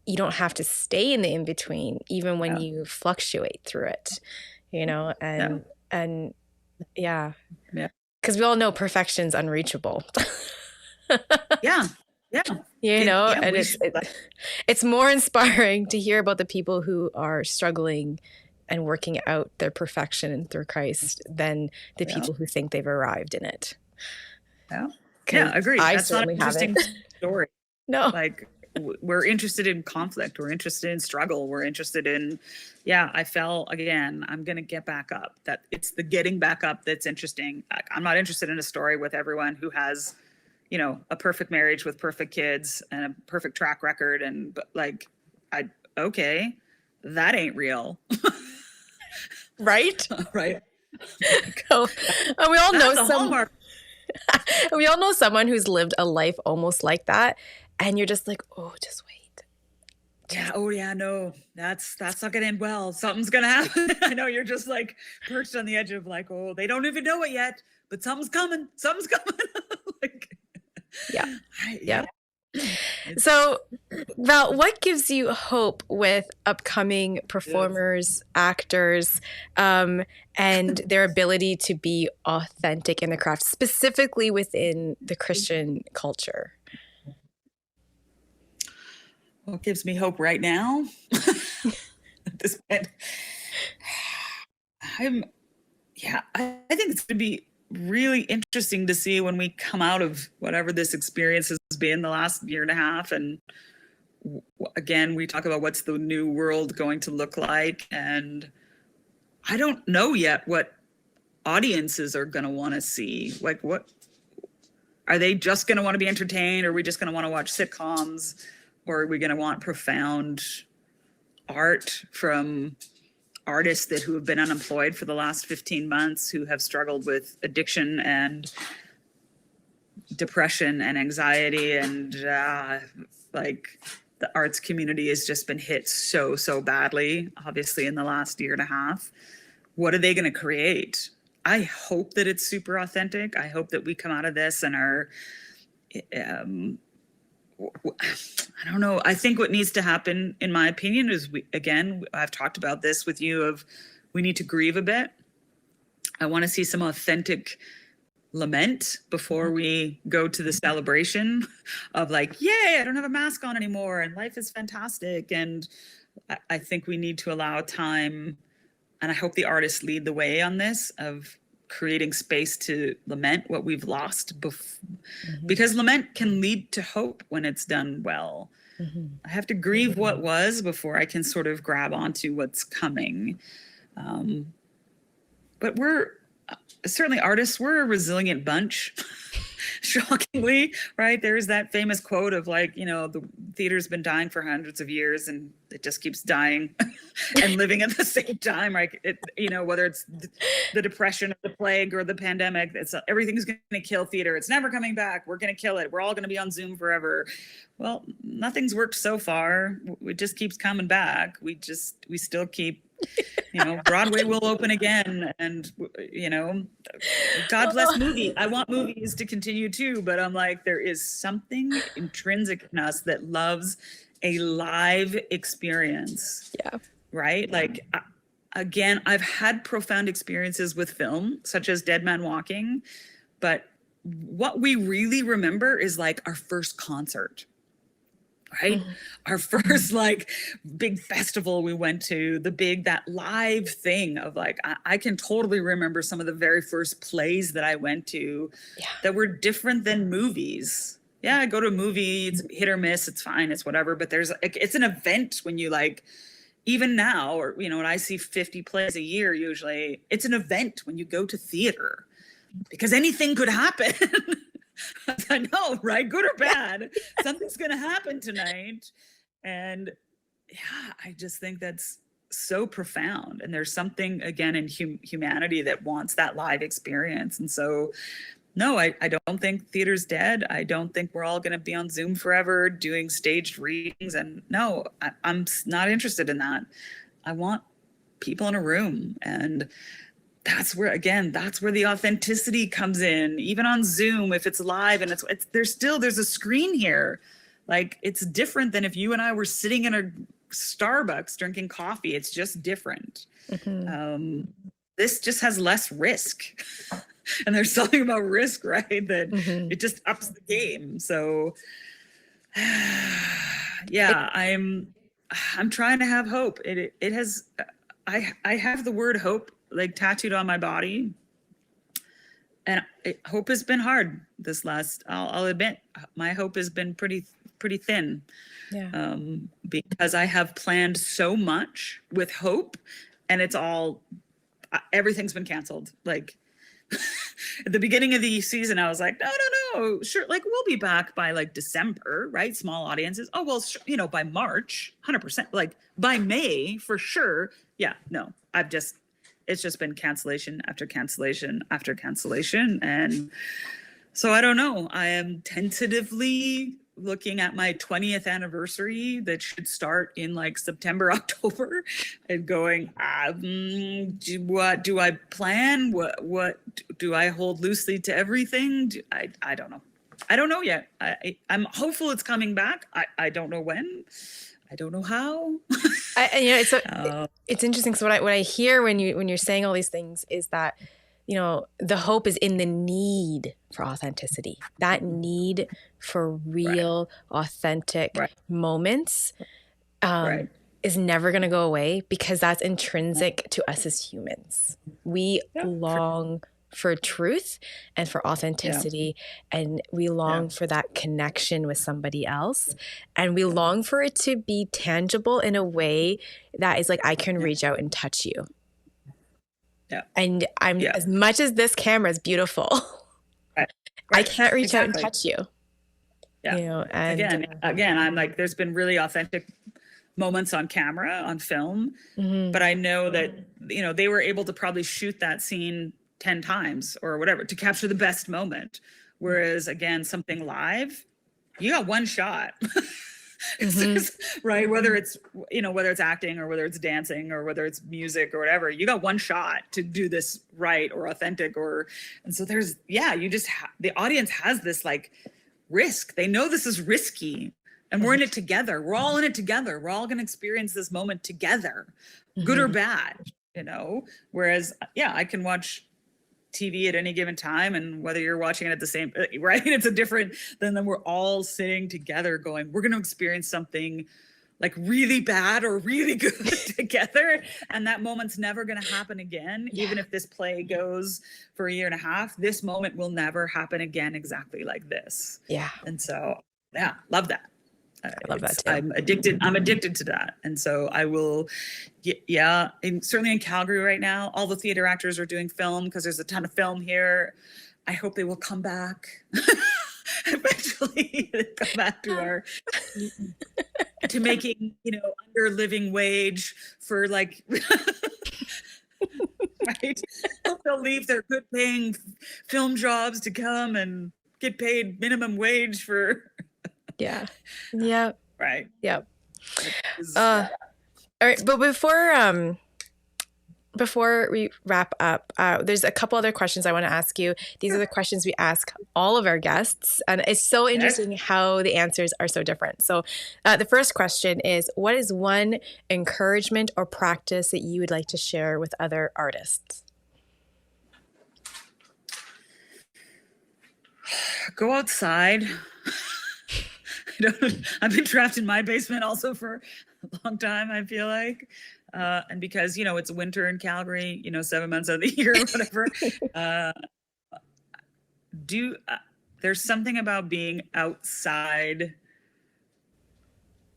Speaker 1: you don't have to stay in the in between, even when you fluctuate through it. And because we all know perfection's unreachable.
Speaker 2: Yeah.
Speaker 1: And it's more inspiring to hear about the people who are struggling and working out their perfection through Christ than the people who think they've arrived in it.
Speaker 2: Yeah, agreed. That's not an interesting story.
Speaker 1: No.
Speaker 2: Like, we're interested in conflict. We're interested in struggle. We're interested in, I fell again. I'm going to get back up. That it's the getting back up that's interesting. I'm not interested in a story with everyone who has, a perfect marriage with perfect kids and a perfect track record. And that ain't real.
Speaker 1: Right?
Speaker 2: Right.
Speaker 1: And we all know someone. We all know someone who's lived a life almost like that, and you're just like, oh, just wait.
Speaker 2: Yeah. Oh, yeah. No, that's not gonna end well. Something's gonna happen. I know, you're just like perched on the edge of like, oh, they don't even know it yet, but something's coming. Something's coming. Like,
Speaker 1: yeah. So, Val, what gives you hope with upcoming performers, actors, and their ability to be authentic in the craft, specifically within the Christian culture?
Speaker 2: What gives me hope right now? At this point, I think it's going to be really interesting to see when we come out of whatever this experience has been the last year and a half. And again, we talk about what's the new world going to look like. And I don't know yet what audiences are going to want to see. Like, what are they just going to want to be entertained? Or are we just going to want to watch sitcoms? Or are we going to want profound art from artists who have been unemployed for the last 15 months, who have struggled with addiction and depression and anxiety, and like the arts community has just been hit so badly, obviously, in the last year and a half. What are they going to create? I hope that it's super authentic. I hope that we come out of this and are I don't know. I think what needs to happen, in my opinion, is I've talked about this with you, of we need to grieve a bit. I want to see some authentic lament before we go to the celebration of like, yay, I don't have a mask on anymore and life is fantastic. And I think we need to allow time, and I hope the artists lead the way on this, of creating space to lament what we've lost, because lament can lead to hope when it's done well. I have to grieve what was before I can sort of grab onto what's coming. But we're certainly artists, we're a resilient bunch. Shockingly, right? There's that famous quote of like, the theater's been dying for hundreds of years and it just keeps dying and living at the same time, right? Whether it's the depression or the plague or the pandemic, everything's going to kill theater. It's never coming back. We're going to kill it. We're all going to be on Zoom forever. Well, nothing's worked so far. It just keeps coming back. We still keep, Broadway will open again, and God bless movie. I want movies to continue too, but I'm like, there is something intrinsic in us that loves a live experience.
Speaker 1: Yeah.
Speaker 2: Right? Like, again, I've had profound experiences with film, such as Dead Man Walking, but what we really remember is like our first concert. Right? Our first like big festival we went to, that live thing of like, I can totally remember some of the very first plays that I went to that were different than movies. Yeah, I go to a movie, it's hit or miss, it's fine, it's whatever. But it's an event when you like, even now, or, when I see 50 plays a year, usually it's an event when you go to theater, because anything could happen. I know, right? Good or bad, something's going to happen tonight. And I just think that's so profound. And there's something, again, in humanity that wants that live experience. And so, no, I don't think theater's dead. I don't think we're all going to be on Zoom forever doing staged readings. And no, I'm not interested in that. I want people in a room, and that's where the authenticity comes in. Even on Zoom, if it's live and there's a screen here. Like, it's different than if you and I were sitting in a Starbucks drinking coffee. It's just different. This just has less risk. And there's something about risk, right? That it just ups the game. So I'm trying to have hope. I have the word hope like tattooed on my body, and hope has been hard this last, I'll admit, my hope has been pretty thin, because I have planned so much with hope, and everything's been canceled. Like, at the beginning of the season, I was like, no, sure, like, we'll be back by like December, right? Small audiences. Oh, well, by March, 100%, like by May for sure. Yeah, no, it's just been cancellation after cancellation after cancellation. And so I don't know. I am tentatively looking at my 20th anniversary that should start in like September, October, and going, what do I plan? What do I hold loosely to everything? I don't know. I don't know yet. I'm hopeful it's coming back. I don't know when. I don't know how.
Speaker 1: It's interesting. So what I hear when you're saying all these things is that, the hope is in the need for authenticity, that need for real, authentic moments is never going to go away, because that's intrinsic to us as humans. We long for truth and for authenticity, and we long for that connection with somebody else, and we long for it to be tangible in a way that is like, I can reach out and touch you. And as much as this camera is beautiful, I can't reach out and touch you.
Speaker 2: And again, I'm like, there's been really authentic moments on camera, on film, but I know that, they were able to probably shoot that scene 10 times or whatever to capture the best moment. Whereas again, something live, you got one shot. Right? Whether it's acting or whether it's dancing or whether it's music or whatever, you got one shot to do this right or authentic, and so there's, you just, the audience has this like risk. They know this is risky, and we're in it together. We're all in it together. We're all going to experience this moment together, good or bad, whereas, I can watch TV at any given time, and whether you're watching it at the same, right, it's a different, then we're all sitting together going, we're going to experience something like really bad or really good together, and that moment's never going to happen again. Even if this play goes for a year and a half, this moment will never happen again exactly like this. And so love that. I love that too. I'm addicted to that. And so I will, and certainly in Calgary right now, all the theater actors are doing film because there's a ton of film here. I hope they will come back. Eventually come back to to making, under living wage for like, right? They'll leave their good paying film jobs to come and get paid minimum wage for. Right.
Speaker 1: All right, but before we wrap up, there's a couple other questions I want to ask you. These are the questions we ask all of our guests, and it's so interesting how the answers are so different. So the first question is, what is one encouragement or practice that you would like to share with other artists?
Speaker 2: Go outside. I've been trapped in my basement also for a long time, I feel like. And because, it's winter in Calgary, 7 months of the year or whatever. There's something about being outside.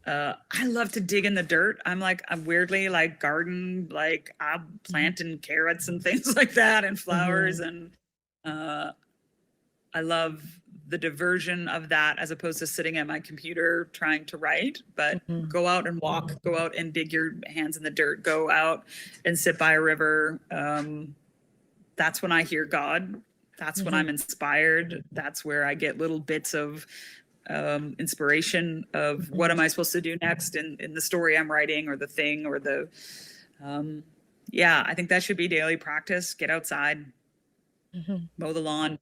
Speaker 2: I love to dig in the dirt. I'm weirdly like garden, like I'm planting carrots and things like that and flowers. And I love the diversion of that as opposed to sitting at my computer trying to write, but go out and walk, go out and dig your hands in the dirt, go out and sit by a river. That's when I hear God. That's when I'm inspired. That's where I get little bits of inspiration of what am I supposed to do next in the story I'm writing or the thing or the, I think that should be daily practice. Get outside, mow the lawn.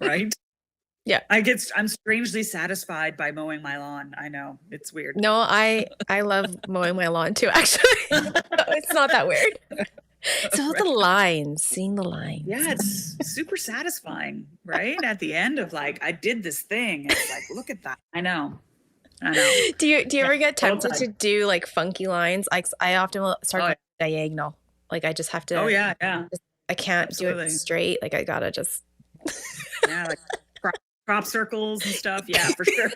Speaker 2: Right? I'm strangely satisfied by mowing my lawn. I know it's weird.
Speaker 1: No, I love mowing my lawn too, actually. It's not that weird. It's all the lines, seeing the lines.
Speaker 2: Yeah, it's super satisfying, right? At the end of like, I did this thing. It's like, look at that. I know.
Speaker 1: Do you ever get tempted to do like funky lines? Like I often will start with diagonal. Like I just have to.
Speaker 2: Oh yeah.
Speaker 1: I can't do it straight. Like I gotta just.
Speaker 2: Like crop circles and stuff. Yeah, for sure.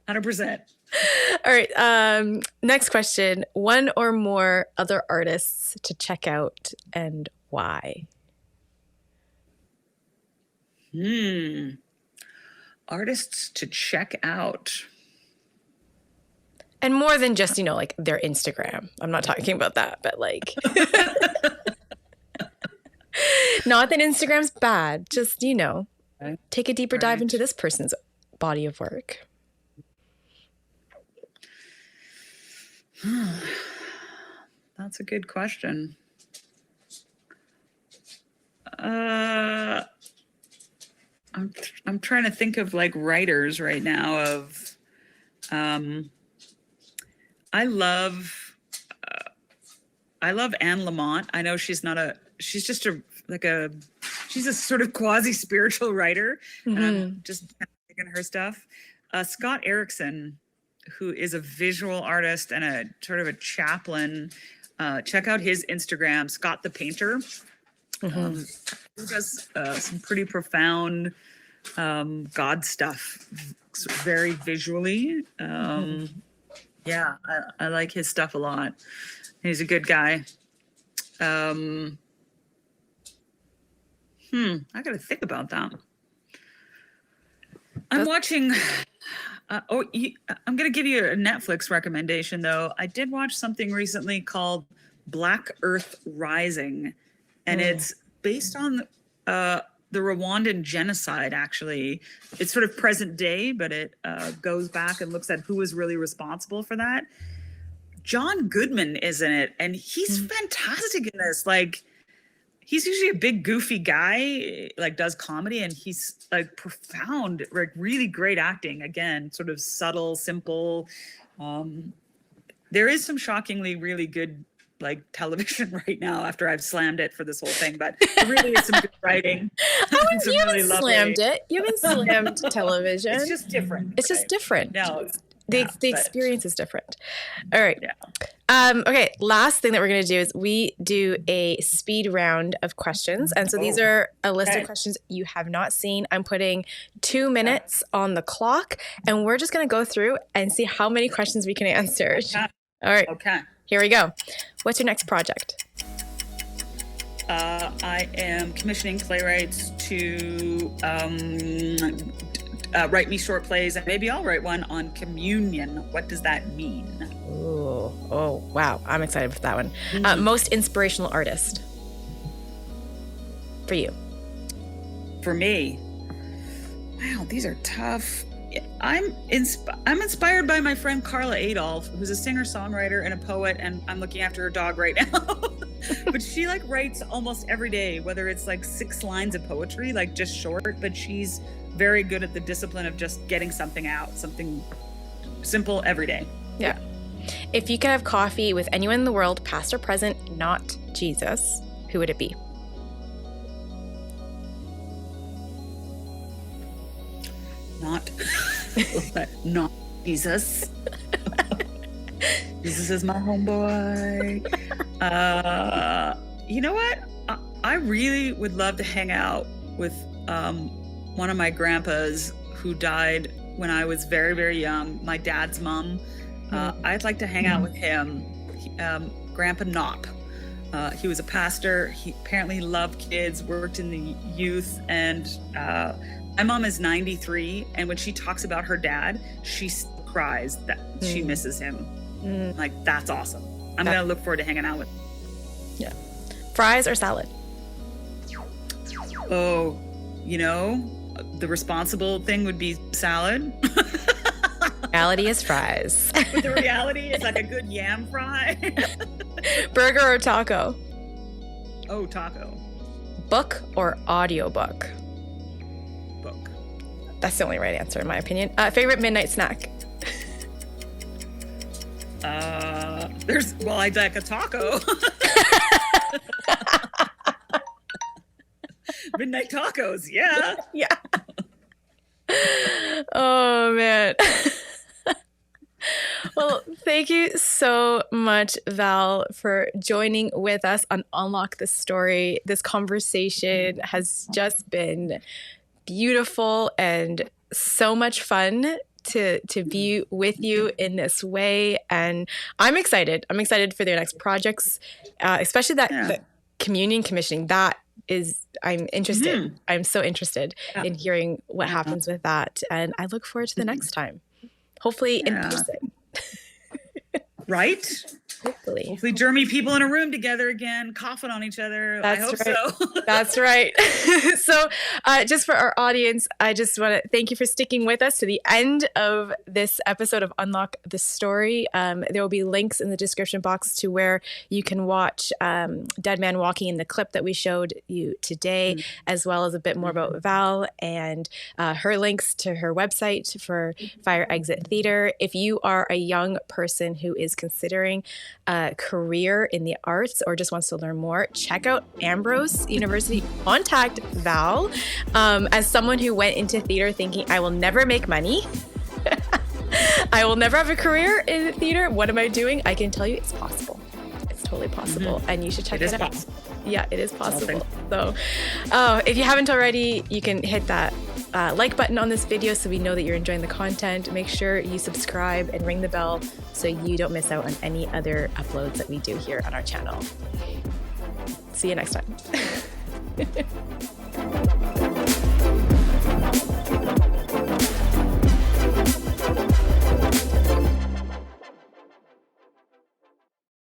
Speaker 2: 100%.
Speaker 1: All right. Next question. One or more other artists to check out and why?
Speaker 2: Artists to check out.
Speaker 1: And more than just, like their Instagram. I'm not talking about that, but like. Not that Instagram's bad. Just, take a deeper dive into this person's body of work.
Speaker 2: That's a good question. I'm trying to think of like writers right now of I love Anne Lamott. I know she's just she's a sort of quasi spiritual writer, and I'm just kind of digging her stuff. Scott Erickson, who is a visual artist and a sort of a chaplain. Check out his Instagram, Scott the Painter. Who does some pretty profound God stuff, very visually. Yeah, I like his stuff a lot. He's a good guy. I got to think about that. I'm watching. I'm going to give you a Netflix recommendation, though. I did watch something recently called Black Earth Rising, and it's based on the Rwandan genocide, actually. It's sort of present day, but it goes back and looks at who was really responsible for that. John Goodman is in it, and he's fantastic in this. Like, he's usually a big, goofy guy, like does comedy, and he's like profound, like really great acting. Again, sort of subtle, simple. There is some shockingly really good like television right now after I've slammed it for this whole thing, but there really is some good writing.
Speaker 1: You haven't slammed it. You haven't slammed television.
Speaker 2: It's just different.
Speaker 1: It's just different.
Speaker 2: No,
Speaker 1: the experience is different. All right. Yeah. Okay. Last thing that we're going to do is we do a speed round of questions. And so these are a list of questions you have not seen. I'm putting 2 minutes on the clock, and we're just going to go through and see how many questions we can answer.
Speaker 2: Okay.
Speaker 1: All right.
Speaker 2: Okay.
Speaker 1: Here we go. What's your next project?
Speaker 2: I am commissioning playwrights to write me short plays, and maybe I'll write one on communion. What does that mean?
Speaker 1: Ooh. Oh, wow. I'm excited for that one. Most inspirational artist for you?
Speaker 2: For me? Wow, these are tough. I'm inspired by my friend Carla Adolph, who's a singer-songwriter and a poet, and I'm looking after her dog right now. But she like writes almost every day, whether it's like 6 lines of poetry, like just short, but she's very good at the discipline of just getting something out, something simple every day.
Speaker 1: Yeah. If you could have coffee with anyone in the world, past or present, not Jesus, who would it be?
Speaker 2: Not Jesus. Jesus is my homeboy. You know what? I really would love to hang out with one of my grandpas who died when I was very, very young, my dad's mom. I'd like to hang out with him. Grandpa Knopp. He was a pastor. He apparently loved kids, worked in the youth, and my mom is 93, and when she talks about her dad, she cries that she misses him. Like, that's awesome. I'm going to look forward to hanging out with him.
Speaker 1: Yeah. Fries or salad?
Speaker 2: Oh, you know, the responsible thing would be salad.
Speaker 1: Reality is fries.
Speaker 2: But the reality is like a good yam fry.
Speaker 1: Burger or taco?
Speaker 2: Oh, taco.
Speaker 1: Book or audiobook?
Speaker 2: Book.
Speaker 1: That's the only right answer in my opinion. Favorite midnight snack?
Speaker 2: I'd like a taco. Midnight tacos, yeah.
Speaker 1: Yeah. Oh, man. Well, thank you so much, Val, for joining with us on Unlock the Story. This conversation has just been beautiful and so much fun to be with you in this way. And I'm excited. I'm excited for their next projects, especially the communion commissioning. I'm interested. I'm so interested in hearing what happens with that. And I look forward to the next time. Hopefully in person.
Speaker 2: Right? Hopefully germy people in a room together again, coughing on each other. I hope so.
Speaker 1: That's right. So just for our audience, I just want to thank you for sticking with us to the end of this episode of Unlock the Story. There will be links in the description box to where you can watch Dead Man Walking in the clip that we showed you today, as well as a bit more about Val and her links to her website for Fire Exit Theater. If you are a young person who is considering a career in the arts or just wants to learn more, check out Ambrose University. Contact Val. As someone who went into theater thinking, I will never make money, I will never have a career in theater, what am I doing? I can tell you it's possible. It's totally possible. And you should check it out. Yeah, it is possible. So if you haven't already, you can hit that like button on this video so we know that you're enjoying the content. Make sure you subscribe and ring the bell so you don't miss out on any other uploads that we do here on our channel. See you next time.